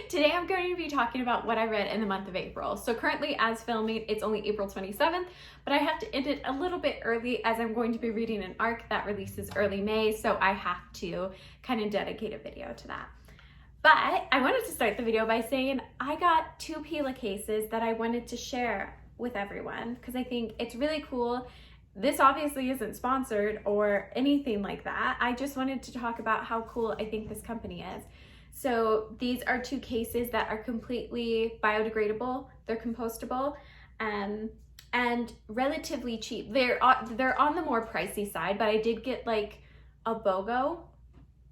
Today I'm going to be talking about what I read in the month of April. So currently as filming, it's only April 27th, but I have to end it a little bit early as I'm going to be reading an arc that releases early May, so I have to kind of dedicate a video to that. But I wanted to start the video by saying I got 2 Pila cases that I wanted to share with everyone because I think it's really cool. This obviously isn't sponsored or anything like that. I just wanted to talk about how cool I think this company is. So these are 2 cases that are completely biodegradable, they're compostable, and relatively cheap. They're on the more pricey side, but I did get like a BOGO,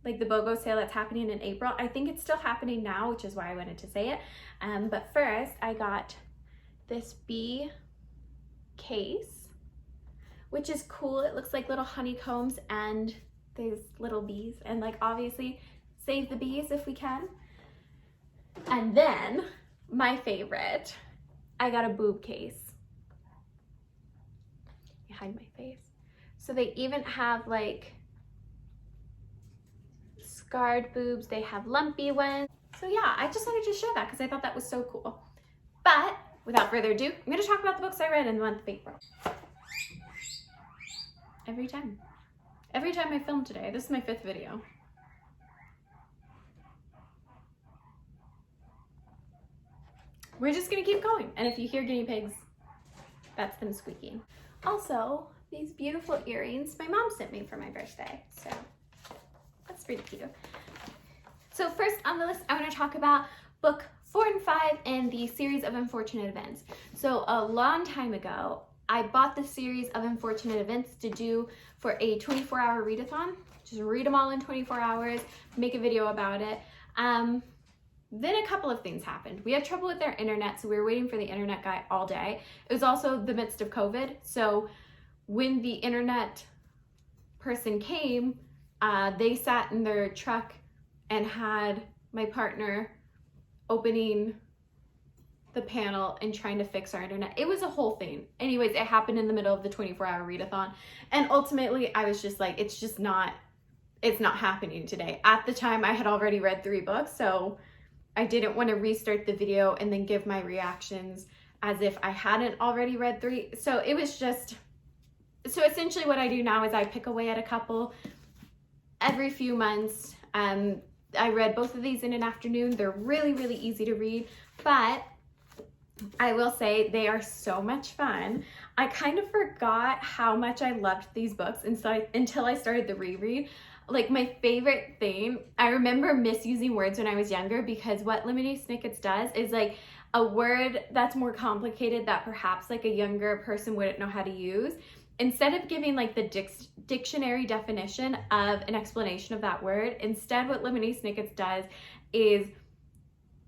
like the BOGO sale that's happening in April. I think it's still happening now, which is why I wanted to say it. But first I got this bee case, which is cool. It looks like little honeycombs and there's little bees, and like obviously save the bees if we can. And then my favorite, I got a boob case. You hide my face. So they even have like scarred boobs, they have lumpy ones. So yeah, I just wanted to share that because I thought that was so cool. But without further ado, I'm gonna talk about the books I read in the month of April. Every time I film today, this is my 5th video. We're just gonna keep going. And if you hear guinea pigs, that's them squeaking. Also, these beautiful earrings my mom sent me for my birthday. So that's pretty cute. So first on the list, I wanna talk about book 4 and 5 in the series of Unfortunate Events. So a long time ago, I bought the series of Unfortunate Events to do for a 24-hour readathon. Just read them all in 24 hours, make a video about it. Then a couple of things happened. We had trouble with our internet, so we were waiting for the internet guy all day. It was also the midst of COVID, so when the internet person came, they sat in their truck and had my partner opening the panel and trying to fix our internet. It was a whole thing. Anyways, it happened in the middle of the 24-hour readathon, and ultimately I was just like, it's not happening today. At the time, I had already read 3 books, so I didn't want to restart the video and then give my reactions as if I hadn't already read 3. So it was just, so essentially what I do now is I pick away at a couple every few months. I read both of these in an afternoon. They're really, really easy to read, but I will say they are so much fun. I kind of forgot how much I loved these books until I started the reread. Like my favorite thing, I remember misusing words when I was younger because what Lemony Snickets does is like a word that's more complicated that perhaps like a younger person wouldn't know how to use. Instead of giving like the dictionary definition of an explanation of that word, instead what Lemony Snickets does is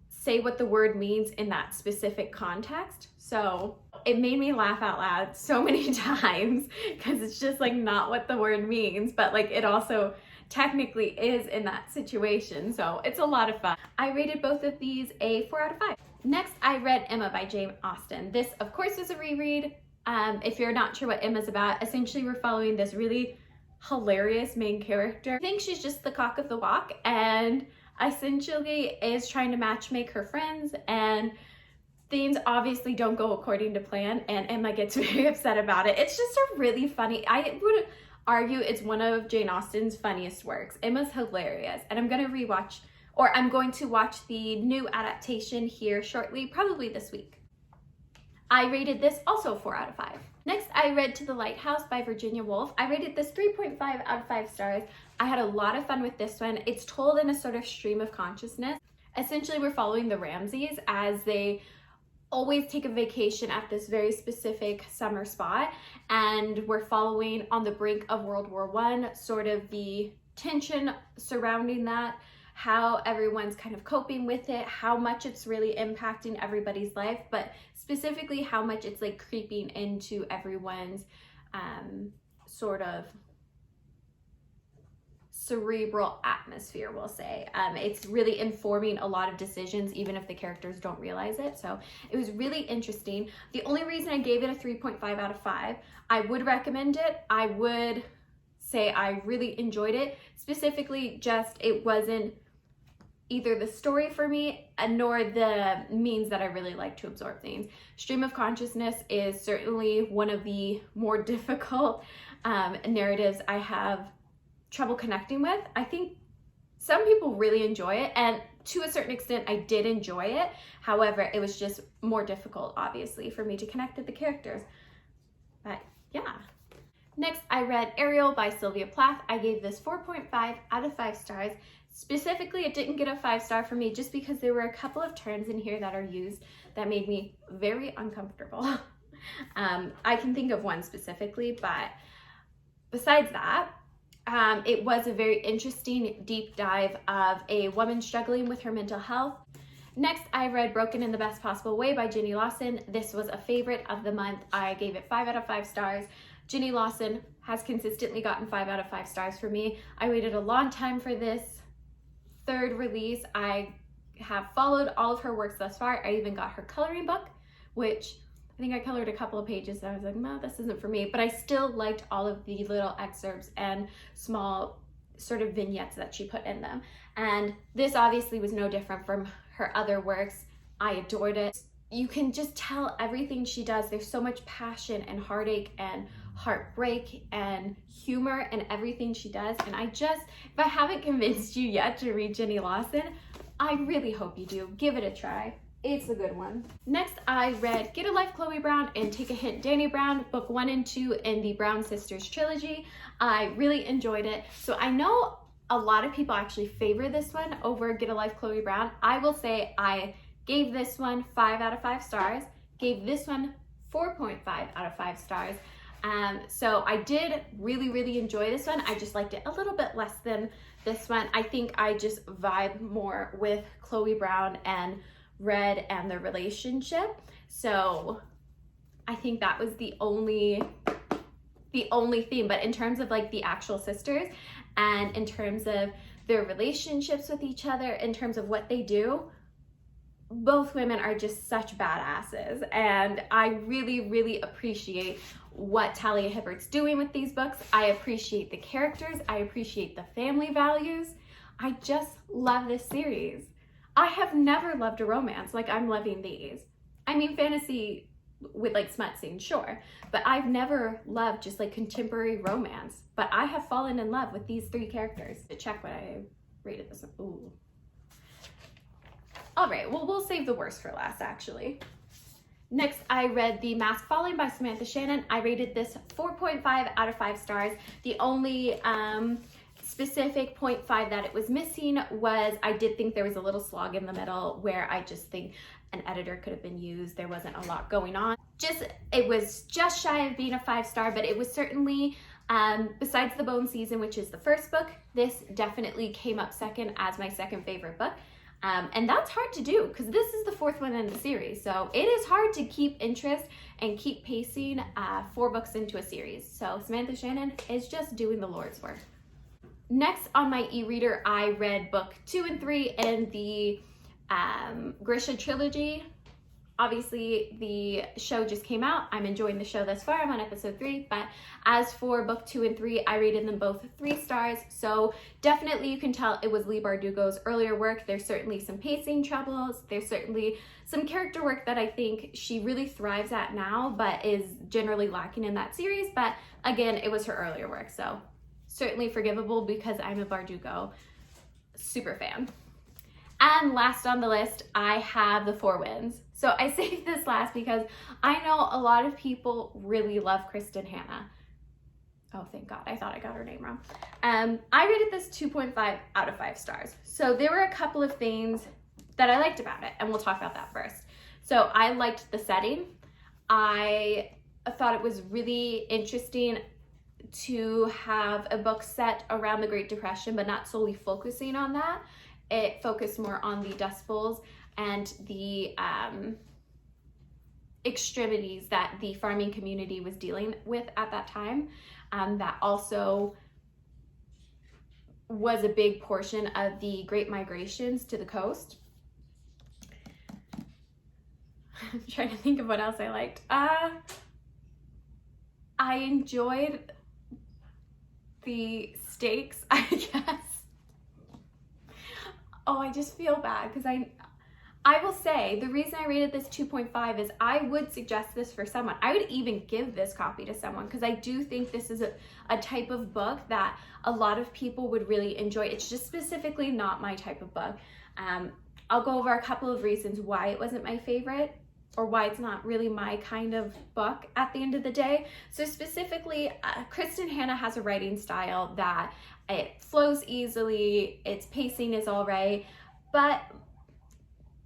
say what the word means in that specific context. So it made me laugh out loud so many times because it's just like not what the word means, but like it also technically is in that situation. So it's a lot of fun. I rated both of these a 4 out of 5. Next, I read Emma by Jane Austen. This, of course, is a reread. If you're not sure what Emma's about, essentially we're following this really hilarious main character. I think she's just the cock of the walk and essentially is trying to matchmake her friends, and things obviously don't go according to plan and Emma gets very upset about it. It's just a really funny, I would argue it's one of Jane Austen's funniest works. Emma's hilarious, and I'm going to watch the new adaptation here shortly, probably this week. I rated this also 4 out of 5. Next, I read To the Lighthouse by Virginia Woolf. I rated this 3.5 out of 5 stars. I had a lot of fun with this one. It's told in a sort of stream of consciousness. Essentially, we're following the Ramsays as they always take a vacation at this very specific summer spot, and we're following on the brink of World War I, sort of the tension surrounding that, how everyone's kind of coping with it, how much it's really impacting everybody's life, but specifically how much it's like creeping into everyone's sort of cerebral atmosphere, we'll say. It's really informing a lot of decisions, even if the characters don't realize it. So it was really interesting. The only reason I gave it a 3.5 out of 5, I would recommend it. I would say I really enjoyed it. Specifically, just it wasn't either the story for me nor the means that I really like to absorb things. Stream of consciousness is certainly one of the more difficult narratives I have trouble connecting with. I think some people really enjoy it, and to a certain extent I did enjoy it. However, it was just more difficult, obviously, for me to connect with the characters. But yeah. Next, I read Ariel by Sylvia Plath. I gave this 4.5 out of 5 stars. Specifically, it didn't get a 5-star for me just because there were a couple of terms in here that are used that made me very uncomfortable. I can think of one specifically, but besides that, it was a very interesting deep dive of a woman struggling with her mental health. Next, I read Broken in the Best Possible Way by Jenny Lawson. This was a favorite of the month. I gave it 5 out of 5 stars. Jenny Lawson has consistently gotten 5 out of 5 stars for me. I waited a long time for this third release. I have followed all of her works thus far. I even got her coloring book, which I think I colored a couple of pages and I was like, no, this isn't for me. But I still liked all of the little excerpts and small sort of vignettes that she put in them. And this obviously was no different from her other works. I adored it. You can just tell everything she does. There's so much passion and heartache and heartbreak and humor in everything she does. And if I haven't convinced you yet to read Jenny Lawson, I really hope you do. Give it a try. It's a good one. Next, I read Get a Life, Chloe Brown and Take a Hint, Dani Brown, book 1 and 2 in the Brown Sisters trilogy. I really enjoyed it. So I know a lot of people actually favor this one over Get a Life, Chloe Brown. I will say I gave this one 5 out of 5 stars, gave this one 4.5 out of 5 stars. So I did really enjoy this one. I just liked it a little bit less than this one. I think I just vibe more with Chloe Brown and Red and their relationship. So I think that was the only theme. But in terms of like the actual sisters and in terms of their relationships with each other, in terms of what they do, both women are just such badasses, and I really appreciate what Talia Hibbert's doing with these books. I appreciate the characters, I appreciate the family values. I just love this series. I have never loved a romance like I'm loving these. I mean, fantasy with like smut scenes, sure, but I've never loved just like contemporary romance. But I have fallen in love with these 3 characters. To check what I rated this one. Ooh. All right, well, we'll save the worst for last, actually. Next, I read The Mask Falling by Samantha Shannon. I rated this 4.5 out of 5 stars. The only specific 0.5 that it was missing was I did think there was a little slog in the middle where I just think an editor could have been used. There wasn't a lot going on. It was just shy of being a 5-star, but it was certainly, besides The Bone Season, which is the first book, this definitely came up second as my second favorite book. And that's hard to do because this is the 4th one in the series. So it is hard to keep interest and keep pacing 4 books into a series. So Samantha Shannon is just doing the Lord's work. Next on my e-reader, I read book 2 and 3 in the Grisha trilogy. Obviously, the show just came out. I'm enjoying the show thus far. I'm on episode 3. But as for book 2 and 3, I rated them both 3 stars. So definitely you can tell it was Leigh Bardugo's earlier work. There's certainly some pacing troubles. There's certainly some character work that I think she really thrives at now, but is generally lacking in that series. But again, it was her earlier work. So certainly forgivable because I'm a Bardugo super fan. And last on the list, I have The Four Winds. So I saved this last because I know a lot of people really love Kristen Hanna. Oh, thank God. I thought I got her name wrong. I rated this 2.5 out of 5 stars. So there were a couple of things that I liked about it, and we'll talk about that first. So I liked the setting. I thought it was really interesting to have a book set around the Great Depression, but not solely focusing on that. It focused more on the Dust Bowls and the extremities that the farming community was dealing with at that time. That also was a big portion of the Great Migrations to the coast. I'm trying to think of what else I liked. I enjoyed the stakes, I guess. oh, I just feel bad because I will say the reason I rated this 2.5 is I would suggest this for someone. I would even give this copy to someone because I do think this is a type of book that a lot of people would really enjoy. It's just specifically not my type of book. I'll go over a couple of reasons why it wasn't my favorite, or why it's not really my kind of book at the end of the day. So specifically, Kristin Hannah has a writing style that it flows easily, its pacing is all right, but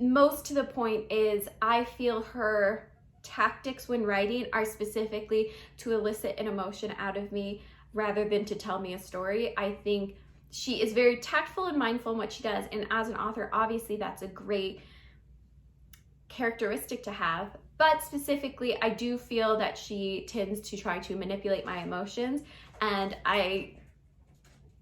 most to the point is I feel her tactics when writing are specifically to elicit an emotion out of me rather than to tell me a story. I think she is very tactful and mindful in what she does, and as an author, obviously that's a great characteristic to have, but specifically I do feel that she tends to try to manipulate my emotions, and I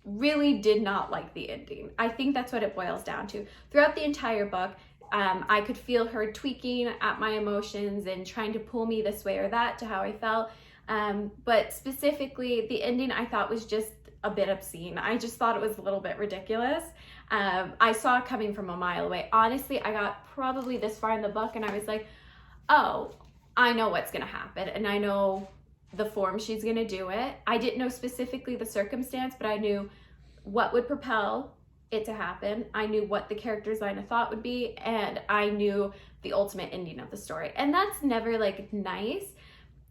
really did not like the ending. I think that's what it boils down to. Throughout the entire book, I could feel her tweaking at my emotions and trying to pull me this way or that to how I felt, but specifically the ending I thought was just a bit obscene. I just thought it was a little bit ridiculous. I saw it coming from a mile away. Honestly, I got probably this far in the book and I was like, oh, I know what's gonna happen and I know the form she's gonna do it. I didn't know specifically the circumstance, but I knew what would propel it to happen. I knew what the character's line of thought would be, and I knew the ultimate ending of the story. And that's never like nice.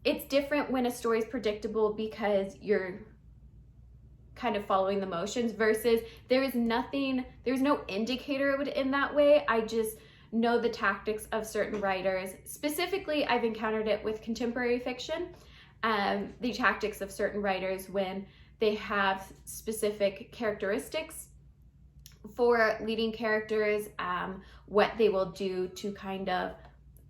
It's different when a story is predictable because you're kind of following the motions versus there's no indicator it would end that way. I just know the tactics of certain writers. Specifically, I've encountered it with contemporary fiction, the tactics of certain writers when they have specific characteristics for leading characters, what they will do to kind of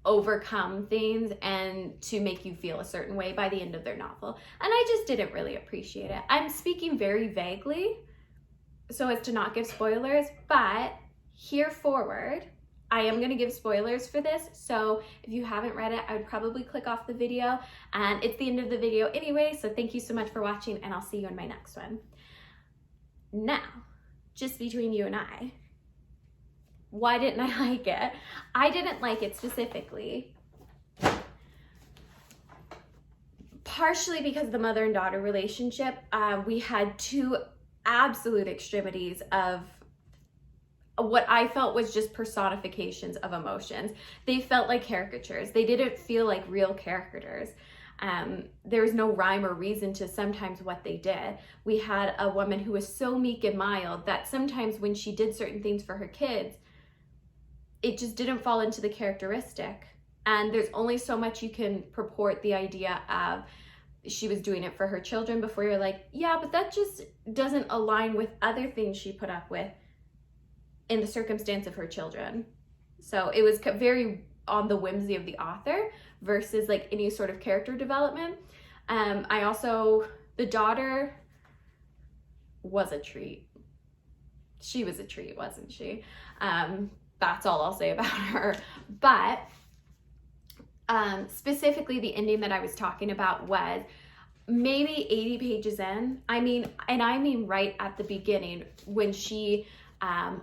overcome things and to make you feel a certain way by the end of their novel. And I just didn't really appreciate it. I'm speaking very vaguely so as to not give spoilers, but here forward, I am going to give spoilers for this. So if you haven't read it, I would probably click off the video, and it's the end of the video anyway. So thank you so much for watching, and I'll see you in my next one. Now, just between you and I, why didn't I like it? I didn't like it specifically, partially because of the mother and daughter relationship. We had two absolute extremities of what I felt was just personifications of emotions. They felt like caricatures. They didn't feel like real characters. There was no rhyme or reason to sometimes what they did. We had a woman who was so meek and mild that sometimes when she did certain things for her kids, it just didn't fall into the characteristic. And there's only so much you can purport the idea of she was doing it for her children before you're like, yeah, but that just doesn't align with other things she put up with in the circumstance of her children. So it was very on the whimsy of the author versus like any sort of character development. The daughter was a treat. She was a treat, wasn't she? That's all I'll say about her. But specifically the ending that I was talking about was maybe 80 pages in. I mean right at the beginning when she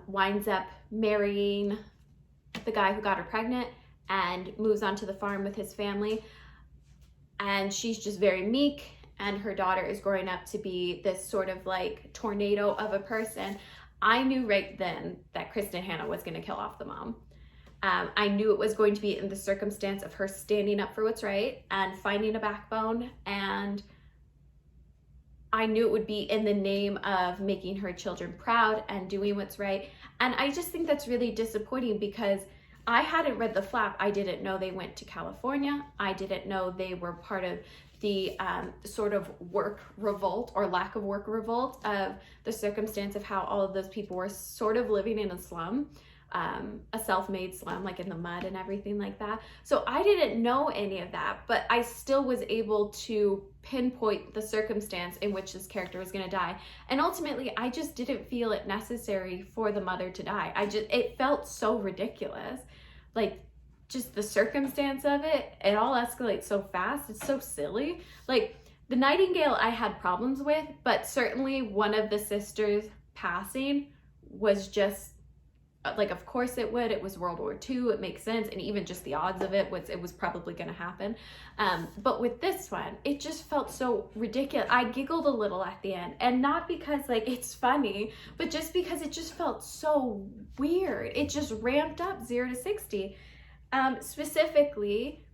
winds up marrying the guy who got her pregnant and moves on to the farm with his family, and she's just very meek, and her daughter is growing up to be this sort of like tornado of a person. I knew right then that Kristin Hannah was going to kill off the mom. I knew it was going to be in the circumstance of her standing up for what's right and finding a backbone, and I knew it would be in the name of making her children proud and doing what's right. And I just think that's really disappointing because I hadn't read the flap. I didn't know they went to California. I didn't know they were part of the sort of work revolt or lack of work revolt of the circumstance of how all of those people were sort of living in a slum, a self-made slum, like in the mud and everything like that. So I didn't know any of that, but I still was able to pinpoint the circumstance in which this character was going to die. And ultimately, I just didn't feel it necessary for the mother to die. It felt so ridiculous. Like, just the circumstance of it, it all escalates so fast. It's so silly. Like, the Nightingale I had problems with, but certainly one of the sisters passing was just like, of course it would. It was World War II. It makes sense. And even just the odds of it was probably going to happen. But with this one, it just felt so ridiculous. I giggled a little at the end, and not because like it's funny, but just because it just felt so weird. It just ramped up 0 to 60. Specifically,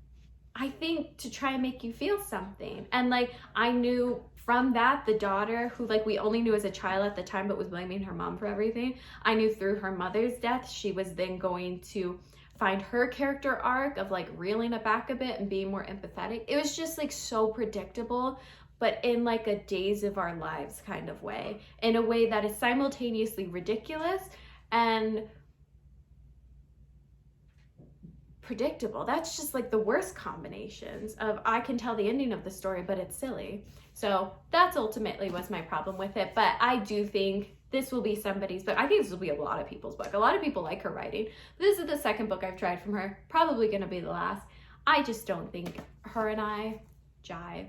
I think to try and make you feel something. And like, I knew from that, the daughter, who like we only knew as a child at the time, but was blaming her mom for everything, I knew through her mother's death, she was then going to find her character arc of like reeling it back a bit and being more empathetic. It was just like so predictable, but in like a Days of Our Lives kind of way, in a way that is simultaneously ridiculous and predictable. That's just like the worst combinations of, I can tell the ending of the story, but it's silly. So that's ultimately was my problem with it. But I do think this will be somebody's book. I think this will be a lot of people's book. A lot of people like her writing. This is the second book I've tried from her. Probably going to be the last. I just don't think her and I jive.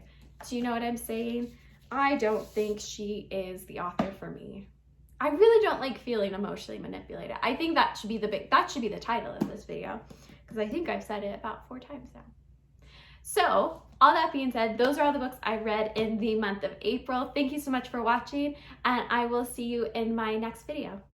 Do you know what I'm saying? I don't think she is the author for me. I really don't like feeling emotionally manipulated. I think that should be the title of this video, because I think I've said it about 4 times now. So, all that being said, those are all the books I read in the month of April. Thank you so much for watching, and I will see you in my next video.